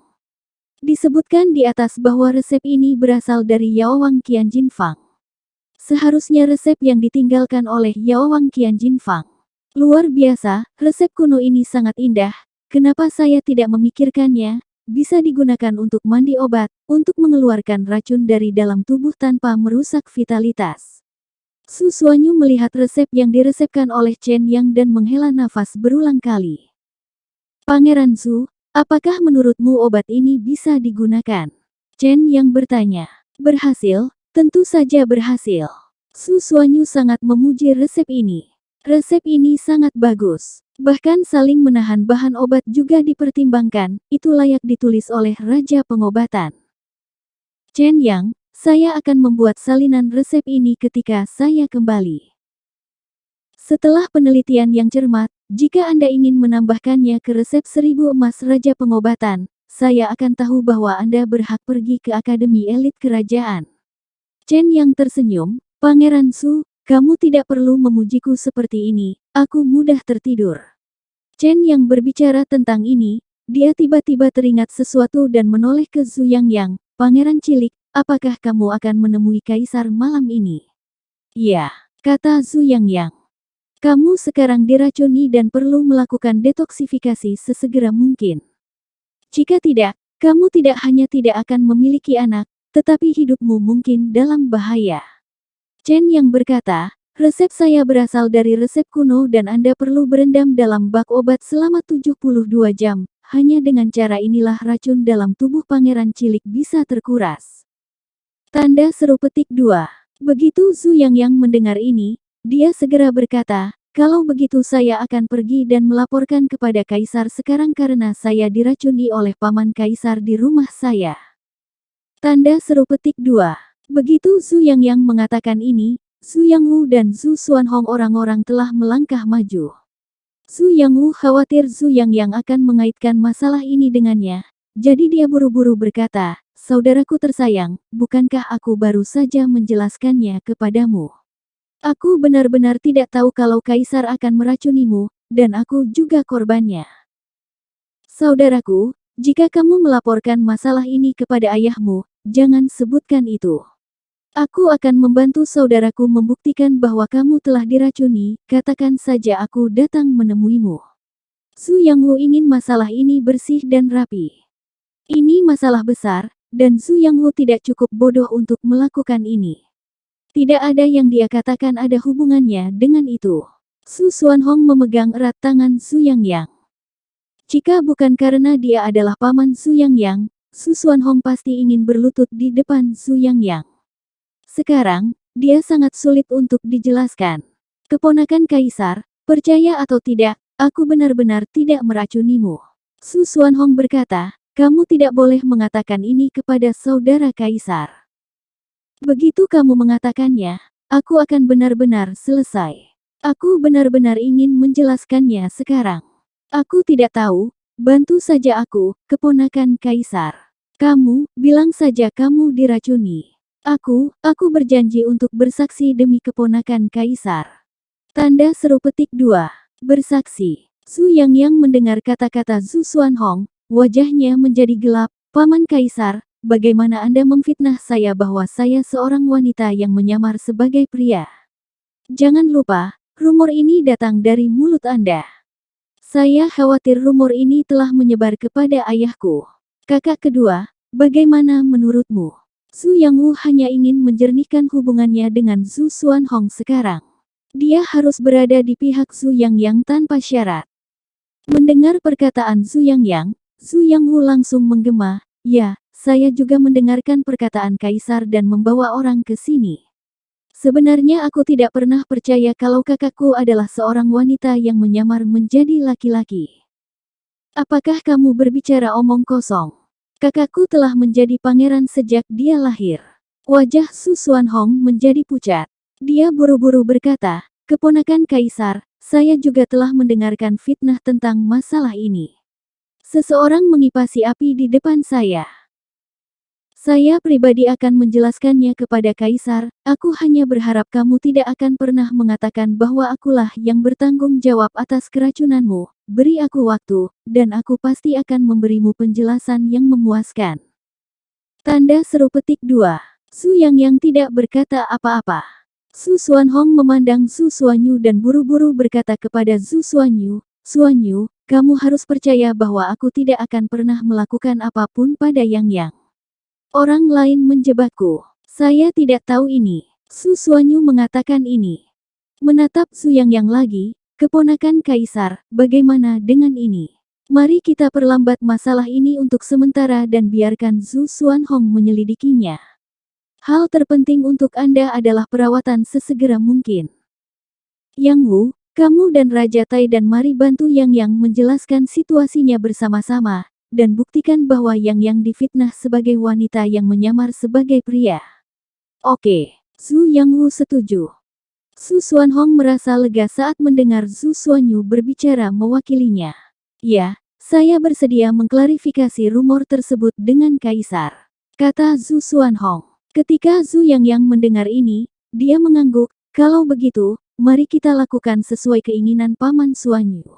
Disebutkan di atas bahwa resep ini berasal dari Yao Wang Qianjin Fang. Seharusnya resep yang ditinggalkan oleh Yao Wang Qianjin Fang. Luar biasa, resep kuno ini sangat indah. Kenapa saya tidak memikirkannya? Bisa digunakan untuk mandi obat, untuk mengeluarkan racun dari dalam tubuh tanpa merusak vitalitas." Zhu Xuanyu melihat resep yang diresepkan oleh Chen Yang dan menghela nafas berulang kali. "Pangeran Zhu, apakah menurutmu obat ini bisa digunakan?" Chen Yang bertanya. "Berhasil, tentu saja berhasil." Zhu Xuanyu sangat memuji resep ini. "Resep ini sangat bagus. Bahkan saling menahan bahan obat juga dipertimbangkan, itu layak ditulis oleh Raja Pengobatan." Chen Yang, "Saya akan membuat salinan resep ini ketika saya kembali. Setelah penelitian yang cermat, jika Anda ingin menambahkannya ke resep 1000 emas Raja Pengobatan, saya akan tahu bahwa Anda berhak pergi ke Akademi Elit Kerajaan." Chen Yang tersenyum, "Pangeran Su, kamu tidak perlu memujiku seperti ini, aku mudah tertidur." Chen Yang berbicara tentang ini, dia tiba-tiba teringat sesuatu dan menoleh ke Zhu Yang. "Pangeran cilik, apakah kamu akan menemui kaisar malam ini?" "Iya," kata Zhu Yang. "Kamu sekarang diracuni dan perlu melakukan detoksifikasi sesegera mungkin. Jika tidak, kamu tidak hanya tidak akan memiliki anak, tetapi hidupmu mungkin dalam bahaya." Chen Yang berkata, "Resep saya berasal dari resep kuno dan Anda perlu berendam dalam bak obat selama 72 jam. Hanya dengan cara inilah racun dalam tubuh pangeran cilik bisa terkuras." Tanda seru petik 2. Begitu Zhu Yang mendengar ini, dia segera berkata, "Kalau begitu saya akan pergi dan melaporkan kepada kaisar sekarang karena saya diracuni oleh paman kaisar di rumah saya." Tanda seru petik 2. Begitu Zhu Yang mengatakan ini, Zhu Yangwu dan Zhu Xuanhong orang-orang telah melangkah maju. Zhu Yangwu khawatir Zhu Yang akan mengaitkan masalah ini dengannya, jadi dia buru-buru berkata, "Saudaraku tersayang, bukankah aku baru saja menjelaskannya kepadamu? Aku benar-benar tidak tahu kalau kaisar akan meracunimu, dan aku juga korbannya. Saudaraku, jika kamu melaporkan masalah ini kepada ayahmu, jangan sebutkan itu. Aku akan membantu saudaraku membuktikan bahwa kamu telah diracuni, katakan saja aku datang menemuimu." Zhu Yangwu ingin masalah ini bersih dan rapi. Ini masalah besar, dan Zhu Yangwu tidak cukup bodoh untuk melakukan ini. Tidak ada yang dia katakan ada hubungannya dengan itu. Zhu Xuanhong memegang erat tangan Zhu Yang. Jika bukan karena dia adalah paman Zhu Yang, Zhu Xuanhong pasti ingin berlutut di depan Zhu Yang. Sekarang, dia sangat sulit untuk dijelaskan. "Keponakan kaisar, percaya atau tidak, aku benar-benar tidak meracunimu." Zhu Xuanhong berkata, "Kamu tidak boleh mengatakan ini kepada saudara kaisar. Begitu kamu mengatakannya, aku akan benar-benar selesai. Aku benar-benar ingin menjelaskannya sekarang. Aku tidak tahu, bantu saja aku, keponakan kaisar. Kamu, bilang saja kamu diracuni. Aku berjanji untuk bersaksi demi keponakan kaisar." Tanda seru petik 2. Bersaksi. Zhu Yang mendengar kata-kata Zhu Xuanhong, wajahnya menjadi gelap. Paman Kaisar, bagaimana Anda memfitnah saya bahwa saya seorang wanita yang menyamar sebagai pria? Jangan lupa, rumor ini datang dari mulut Anda. Saya khawatir rumor ini telah menyebar kepada ayahku. Kakak kedua, bagaimana menurutmu? Zhu Yangwu hanya ingin menjernihkan hubungannya dengan Zhu Xuanhong sekarang. Dia harus berada di pihak Zhu Yangyang tanpa syarat. Mendengar perkataan Zhu Yangyang, Zhu Yangwu langsung menggema. Ya, saya juga mendengarkan perkataan Kaisar dan membawa orang ke sini. Sebenarnya aku tidak pernah percaya kalau kakakku adalah seorang wanita yang menyamar menjadi laki-laki. Apakah kamu berbicara omong kosong? Kakakku telah menjadi pangeran sejak dia lahir. Wajah Zhu Xuanhong menjadi pucat. Dia buru-buru berkata, keponakan Kaisar, saya juga telah mendengarkan fitnah tentang masalah ini. Seseorang mengipasi api di depan saya. Saya pribadi akan menjelaskannya kepada Kaisar. Aku hanya berharap kamu tidak akan pernah mengatakan bahwa akulah yang bertanggung jawab atas keracunanmu. Beri aku waktu, dan aku pasti akan memberimu penjelasan yang memuaskan. Tanda seru petik 2. Zhu Yangyang tidak berkata apa-apa. Zhu Xuanhong memandang Zhu Xuanyu dan buru-buru berkata kepada Zhu Xuanyu, Xuanyu, kamu harus percaya bahwa aku tidak akan pernah melakukan apapun pada Yangyang. Orang lain menjebakku. Saya tidak tahu ini. Zhu Xuanyu mengatakan ini. Menatap Zhu Yangyang lagi, keponakan Kaisar, bagaimana dengan ini? Mari kita perlambat masalah ini untuk sementara dan biarkan Zhu Xuanhong menyelidikinya. Hal terpenting untuk Anda adalah perawatan sesegera mungkin. Yang Wu, kamu dan Raja Tai dan mari bantu Yangyang menjelaskan situasinya bersama-sama. Dan buktikan bahwa Yangyang difitnah sebagai wanita yang menyamar sebagai pria. Oke, Zhu Yangwu setuju. Zhu Xuanhong merasa lega saat mendengar Zhu Xuanyu berbicara mewakilinya. Ya, saya bersedia mengklarifikasi rumor tersebut dengan Kaisar, kata Zhu Xuanhong. Ketika Zhu Yangyang mendengar ini, dia mengangguk. Kalau begitu, mari kita lakukan sesuai keinginan Paman Xuanyu.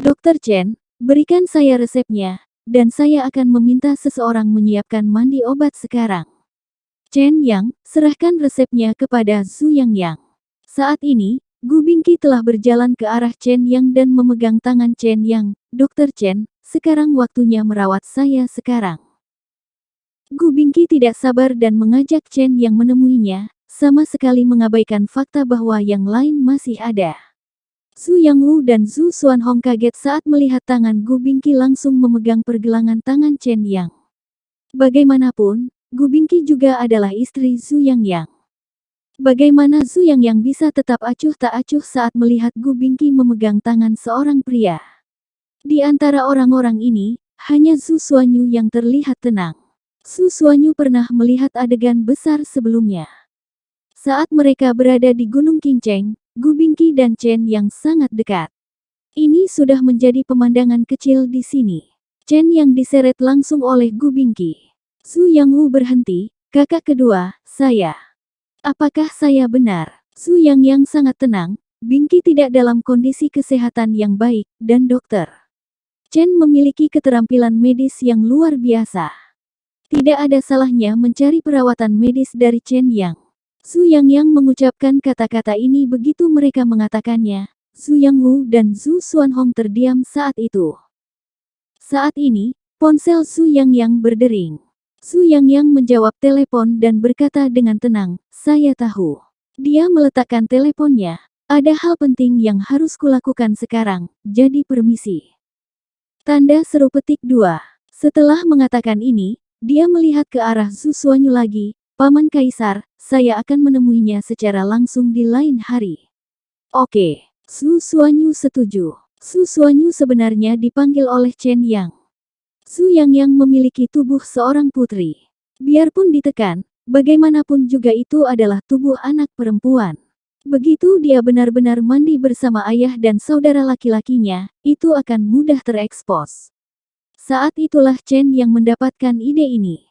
Dr. Chen, berikan saya resepnya, dan saya akan meminta seseorang menyiapkan mandi obat sekarang. Chen Yang, serahkan resepnya kepada Zhu Yangyang. Saat ini, Gu Bingqi telah berjalan ke arah Chen Yang dan memegang tangan Chen Yang. Dr. Chen, sekarang waktunya merawat saya sekarang. Gu Bingqi tidak sabar dan mengajak Chen Yang menemuinya, sama sekali mengabaikan fakta bahwa yang lain masih ada. Zhu Yangwu dan Zhu Xuanhong kaget saat melihat tangan Gu Bingqi langsung memegang pergelangan tangan Chen Yang. Bagaimanapun, Gu Bingqi juga adalah istri Zhu Yangyang. Bagaimana Zhu Yangyang bisa tetap acuh tak acuh saat melihat Gu Bingqi memegang tangan seorang pria? Di antara orang-orang ini, hanya Zhu Xuanyu yang terlihat tenang. Zhu Xuanyu pernah melihat adegan besar sebelumnya. Saat mereka berada di Gunung Qingcheng, Gu Bingqi dan Chen Yang sangat dekat. Ini sudah menjadi pemandangan kecil di sini. Chen Yang diseret langsung oleh Gu Bingqi. Zhu Yangwu berhenti, kakak kedua, saya. Apakah saya benar? Zhu Yangyang sangat tenang, Bingqi tidak dalam kondisi kesehatan yang baik, dan dokter Chen memiliki keterampilan medis yang luar biasa. Tidak ada salahnya mencari perawatan medis dari Chen Yang. Zhu Yangyang mengucapkan kata-kata ini begitu mereka mengatakannya. Zhu Yangwu dan Zhu Xuanhong terdiam saat itu. Saat ini, ponsel Zhu Yangyang berdering. Zhu Yangyang menjawab telepon dan berkata dengan tenang, saya tahu. Dia meletakkan teleponnya. Ada hal penting yang harus kulakukan sekarang, jadi permisi. Tanda seru petik 2. Setelah mengatakan ini, dia melihat ke arah Zhu Xuanyu lagi. Paman Kaisar, saya akan menemuinya secara langsung di lain hari. Oke, Zhu Xuanyu setuju. Zhu Xuanyu sebenarnya dipanggil oleh Chen Yang. Zhu Yangyang memiliki tubuh seorang putri. Biarpun ditekan, bagaimanapun juga itu adalah tubuh anak perempuan. Begitu dia benar-benar mandi bersama ayah dan saudara laki-lakinya, itu akan mudah terekspos. Saat itulah Chen yang mendapatkan ide ini.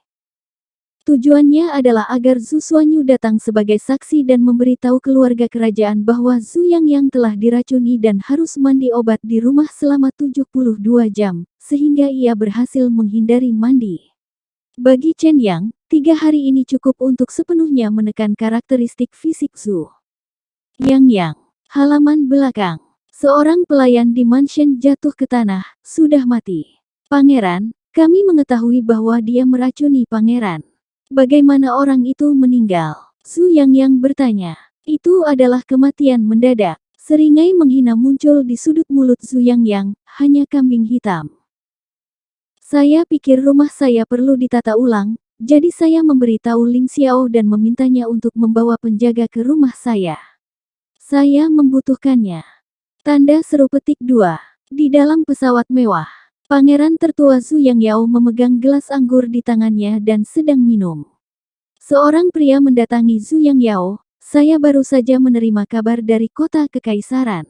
Tujuannya adalah agar Zhu Xuanyu datang sebagai saksi dan memberitahu keluarga kerajaan bahwa Zhu Yangyang telah diracuni dan harus mandi obat di rumah selama 72 jam. sehingga ia berhasil menghindari mandi. Bagi Chen Yang, 3 hari ini cukup untuk sepenuhnya menekan karakteristik fisik Zhu Yang. Halaman belakang. Seorang pelayan di mansion jatuh ke tanah, sudah mati. Pangeran, kami mengetahui bahwa dia meracuni pangeran. Bagaimana orang itu meninggal? Zhu Yang bertanya. Itu adalah kematian mendadak. Seringai menghina muncul di sudut mulut Zhu Yang, hanya kambing hitam. Saya pikir rumah saya perlu ditata ulang, jadi saya memberitahu Ling Xiao dan memintanya untuk membawa penjaga ke rumah saya. Saya membutuhkannya. Tanda seru petik 2. Di dalam pesawat mewah, pangeran tertua Zhu Yang memegang gelas anggur di tangannya dan sedang minum. Seorang pria mendatangi Zhu Yang. Saya baru saja menerima kabar dari kota kekaisaran.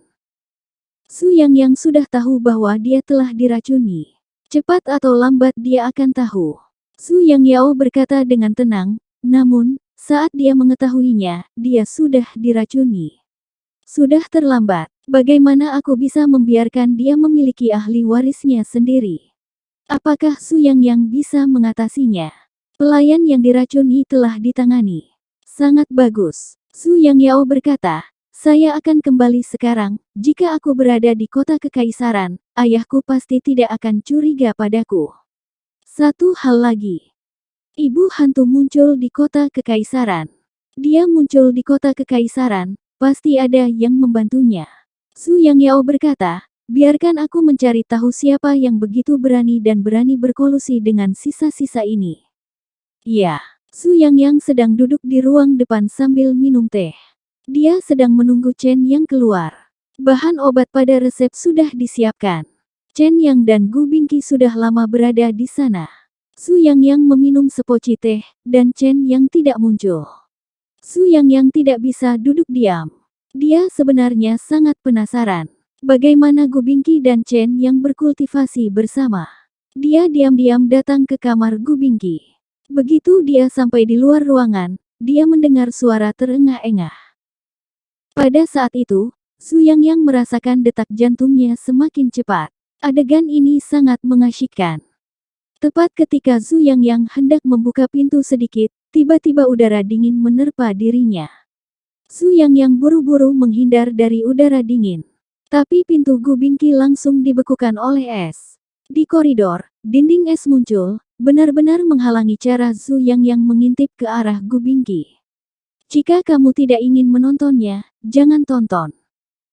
Zhu Yang sudah tahu bahwa dia telah diracuni. Cepat atau lambat dia akan tahu. Zhu Yang berkata dengan tenang, namun, saat dia mengetahuinya, dia sudah diracuni. Sudah terlambat. Bagaimana aku bisa membiarkan dia memiliki ahli warisnya sendiri? Apakah Zhu Yang bisa mengatasinya? Pelayan yang diracuni telah ditangani. Sangat bagus. Zhu Yang berkata, saya akan kembali sekarang. Jika aku berada di kota kekaisaran, ayahku pasti tidak akan curiga padaku. Satu hal lagi. Ibu hantu muncul di kota kekaisaran. Dia muncul di kota kekaisaran, pasti ada yang membantunya. Zhu Yang berkata, biarkan aku mencari tahu siapa yang begitu berani dan berani berkolusi dengan sisa-sisa ini. Ya, Zhu Yang sedang duduk di ruang depan sambil minum teh. Dia sedang menunggu Chen Yang keluar. Bahan obat pada resep sudah disiapkan. Chen Yang dan Gu Bingqi sudah lama berada di sana. Zhu Yang meminum sepoci teh, dan Chen Yang tidak muncul. Zhu Yang tidak bisa duduk diam. Dia sebenarnya sangat penasaran. Bagaimana Gu Bingqi dan Chen Yang berkultivasi bersama. Dia diam-diam datang ke kamar Gu Bingqi. Begitu dia sampai di luar ruangan, dia mendengar suara terengah-engah. Pada saat itu, Zhu Yang merasakan detak jantungnya semakin cepat. Adegan ini sangat mengasyikkan. Tepat ketika Zhu Yang hendak membuka pintu sedikit, tiba-tiba udara dingin menerpa dirinya. Zhu Yang buru-buru menghindar dari udara dingin. Tapi pintu Gu Bingqi langsung dibekukan oleh es. Di koridor, dinding es muncul, benar-benar menghalangi cara Zhu Yang mengintip ke arah Gu Bingqi. Jika kamu tidak ingin menontonnya, jangan tonton.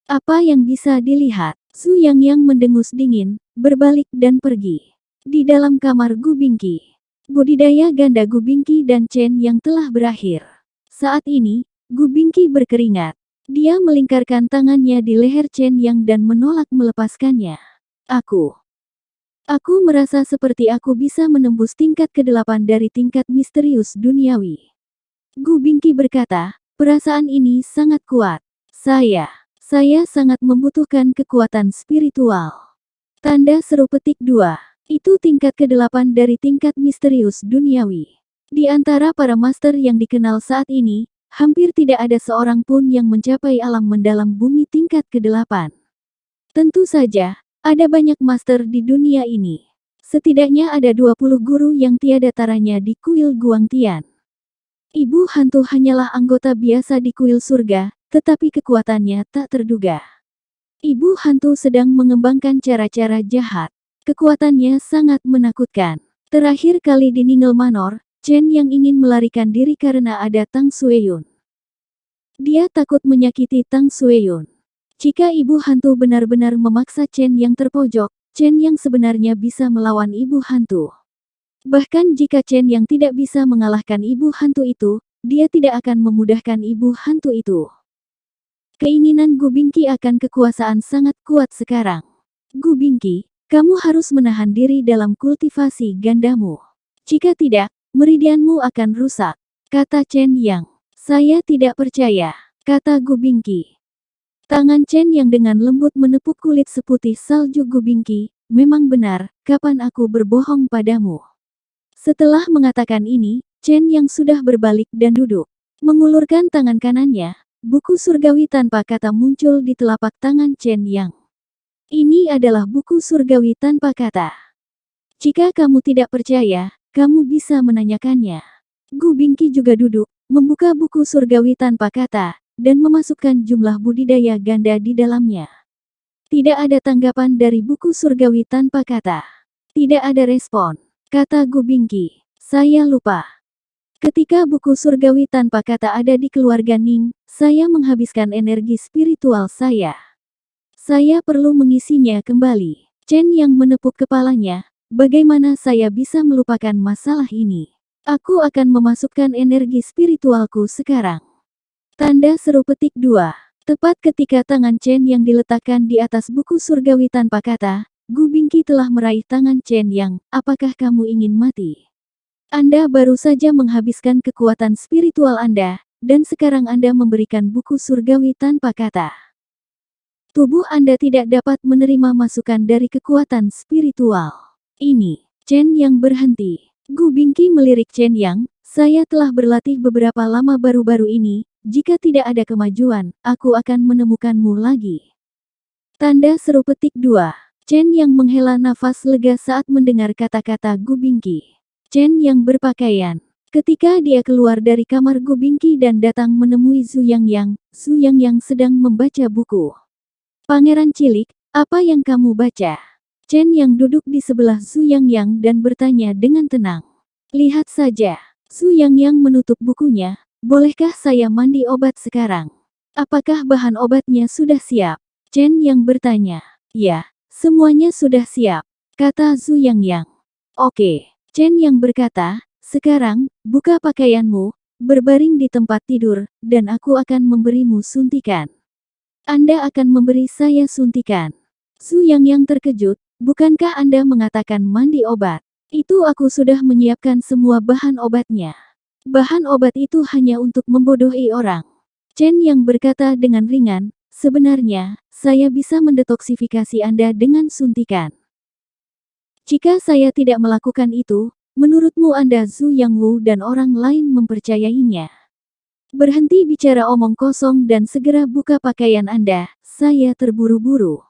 Apa yang bisa dilihat? Zhu Yang mendengus dingin, berbalik dan pergi. Di dalam kamar Gu Bingqi, budidaya ganda Gu Bingqi dan Chen Yang telah berakhir. Saat ini, Gu Bingqi berkeringat. Dia melingkarkan tangannya di leher Chen Yang dan menolak melepaskannya. Aku merasa seperti aku bisa menembus tingkat ke-8 dari tingkat misterius duniawi. Gu Bingqi berkata, perasaan ini sangat kuat. Saya sangat membutuhkan kekuatan spiritual. Tanda seru petik 2. Itu tingkat ke-8 dari tingkat misterius duniawi. Di antara para master yang dikenal saat ini, hampir tidak ada seorang pun yang mencapai alam mendalam bumi tingkat ke-8. Tentu saja, ada banyak master di dunia ini. Setidaknya ada 20 guru yang tiada taranya di kuil Guangtian. Ibu hantu hanyalah anggota biasa di kuil surga, tetapi kekuatannya tak terduga. Ibu hantu sedang mengembangkan cara-cara jahat. Kekuatannya sangat menakutkan. Terakhir kali di Ningel Manor, Chen Yang ingin melarikan diri karena ada Tang Xueyun. Dia takut menyakiti Tang Xueyun. Jika ibu hantu benar-benar memaksa Chen Yang terpojok, Chen Yang sebenarnya bisa melawan ibu hantu. Bahkan jika Chen Yang tidak bisa mengalahkan ibu hantu itu, dia tidak akan memudahkan ibu hantu itu. Keinginan Gu Bingqi akan kekuasaan sangat kuat sekarang. Gu Bingqi, kamu harus menahan diri dalam kultivasi gandamu. Jika tidak, meridianmu akan rusak, kata Chen Yang. Saya tidak percaya, kata Gu Bingqi. Tangan Chen Yang dengan lembut menepuk kulit seputih salju Gu Bingqi. Memang benar, kapan aku berbohong padamu? Setelah mengatakan ini, Chen Yang sudah berbalik dan duduk. Mengulurkan tangan kanannya, buku surgawi tanpa kata muncul di telapak tangan Chen Yang. Ini adalah buku surgawi tanpa kata. Jika kamu tidak percaya, kamu bisa menanyakannya. Gu Bingqi juga duduk, membuka buku surgawi tanpa kata, dan memasukkan jumlah budidaya ganda di dalamnya. Tidak ada tanggapan dari buku surgawi tanpa kata. Tidak ada respon, kata Gu Bingqi. Saya lupa. Ketika buku surgawi tanpa kata ada di keluarga Ning, saya menghabiskan energi spiritual saya. Saya perlu mengisinya kembali. Chen yang menepuk kepalanya. Bagaimana saya bisa melupakan masalah ini? Aku akan memasukkan energi spiritualku sekarang. Tanda seru petik 2. Tepat ketika tangan Chen yang diletakkan di atas buku surgawi tanpa kata, Gu Bingqi telah meraih tangan Chen yang, apakah kamu ingin mati? Anda baru saja menghabiskan kekuatan spiritual Anda, dan sekarang Anda memberikan buku surgawi tanpa kata. Tubuh Anda tidak dapat menerima masukan dari kekuatan spiritual. Ini, Chen yang berhenti. Gu Bingqi melirik Chen yang, saya telah berlatih beberapa lama baru-baru ini, jika tidak ada kemajuan, aku akan menemukanmu lagi. Tanda seru petik 2. Chen yang menghela nafas lega saat mendengar kata-kata Gu Bingqi. Chen yang berpakaian. Ketika dia keluar dari kamar Gu Bingqi dan datang menemui Zhu Yangyang sedang membaca buku. Pangeran cilik, apa yang kamu baca? Chen yang duduk di sebelah Zhu Yangyang dan bertanya dengan tenang. Lihat saja. Zhu Yangyang menutup bukunya. Bolehkah saya mandi obat sekarang? Apakah bahan obatnya sudah siap? Chen yang bertanya. Ya, semuanya sudah siap, kata Zhu Yangyang. Oke. Chen yang berkata, sekarang, buka pakaianmu, berbaring di tempat tidur, dan aku akan memberimu suntikan. Anda akan memberi saya suntikan. Zhu Yangyang terkejut, bukankah Anda mengatakan mandi obat? Itu aku sudah menyiapkan semua bahan obatnya. Bahan obat itu hanya untuk membodohi orang. Chen yang berkata dengan ringan, sebenarnya, saya bisa mendetoksifikasi Anda dengan suntikan. Jika saya tidak melakukan itu, menurutmu Anda Zhu Yangwu dan orang lain mempercayainya? Berhenti bicara omong kosong dan segera buka pakaian Anda, saya terburu-buru.